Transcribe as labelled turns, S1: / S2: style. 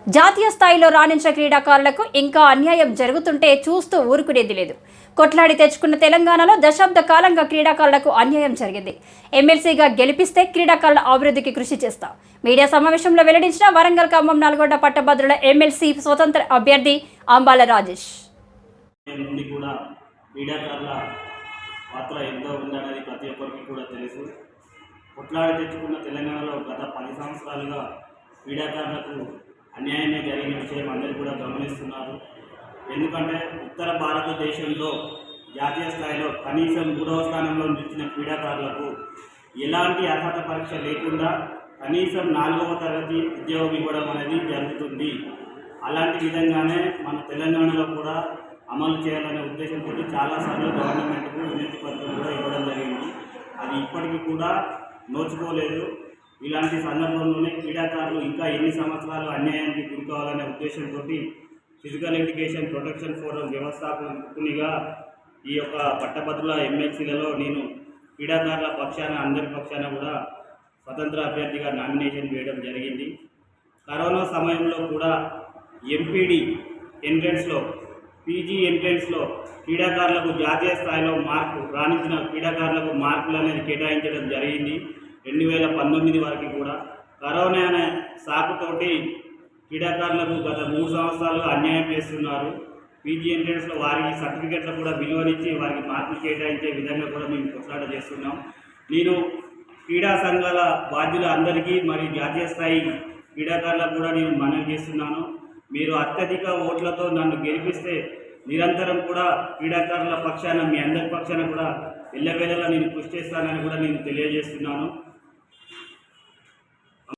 S1: జాతీయ స్థాయిలో రాణించిన క్రీడాకారులకు ఇంకా అన్యాయం జరుగుతుంటే చూస్తూ ఊరుకునేది లేదు. కొట్లాడి తెచ్చుకున్న తెలంగాణలో దశాబ్ద కాలంగా క్రీడాకారులకు అన్యాయం జరిగింది. ఎమ్మెల్సీగా గెలిపిస్తే క్రీడాకారుల అభివృద్ధికి కృషి చేస్తా. మీడియా సమావేశంలో వెల్లడించిన వరంగల్, ఖమ్మం, నల్గొండ పట్టభద్రుల ఎమ్మెల్సీ స్వతంత్ర అభ్యర్థి అంబాల రాజేష్.
S2: పాత్ర ఎంతో ఉందనేది ప్రతి ఒక్కరికి కూడా తెలుసు. కొట్లాడి తెచ్చుకున్న తెలంగాణలో గత 10 సంవత్సరాలుగా క్రీడాకారులకు అన్యాయమే జరిగిన విషయం అందరూ కూడా గమనిస్తున్నారు. ఎందుకంటే ఉత్తర భారతదేశంలో జాతీయ స్థాయిలో కనీసం 3వ స్థానంలో నిలిచిన క్రీడాకారులకు ఎలాంటి అర్హత పరీక్ష లేకుండా కనీసం 4వ తరగతి ఉద్యోగం ఇవ్వడం అనేది జరుగుతుంది. అలాంటి విధంగానే మన తెలంగాణలో కూడా అమలు చేయాలనే ఉద్దేశంతో చాలాసార్లు గవర్నమెంట్కు వినతి పత్రం కూడా ఇవ్వడం జరిగింది. అది ఇప్పటికీ కూడా నోచుకోలేదు. ఇలాంటి సందర్భంలోనే క్రీడాకారులు ఇంకా ఎన్ని సంవత్సరాలు అన్యాయానికి గురికావాలనే ఉద్దేశంతో ఫిజికల్ ఎడ్యుకేషన్ ప్రొటెక్షన్ ఫోరం వ్యవస్థాపకునిగా ఈ యొక్క పట్టభద్రుల ఎమ్మెల్సీలలో నేను క్రీడాకారుల పక్షాన అందరి పక్షాన కూడా స్వతంత్ర అభ్యర్థిగా నామినేషన్ వేయడం జరిగింది. కరోనా సమయంలో కూడా ఎంపీడీ ఎంట్రెన్స్లో, పీజీ ఎంట్రెన్స్లో క్రీడాకారులకు జాతీయ స్థాయిలో రాణించిన క్రీడాకారులకు మార్కులు అనేది కేటాయించడం జరిగింది. 2019 వరకు కూడా కరోనా అనే సాకుతోటి క్రీడాకారులకు గత 3 సంవత్సరాలుగా అన్యాయం చేస్తున్నారు. పీజీ ఎంట్రెన్స్లో వారికి సర్టిఫికెట్లు కూడా విలువనిచ్చి వారికి మార్కులు కేటాయించే విధంగా కూడా మేము కొట్లాట చేస్తున్నాం. నేను క్రీడా సంఘాల బాధ్యుల అందరికీ మరియు జాతీయ స్థాయి క్రీడాకారులకు కూడా నేను మనవి చేస్తున్నాను. మీరు అత్యధిక ఓట్లతో నన్ను గెలిపిస్తే నిరంతరం కూడా క్రీడాకారుల పక్షాన మీ అందరి పక్షాన కూడా ఎల్లవేళలా నేను కృషి చేస్తానని కూడా నేను తెలియజేస్తున్నాను.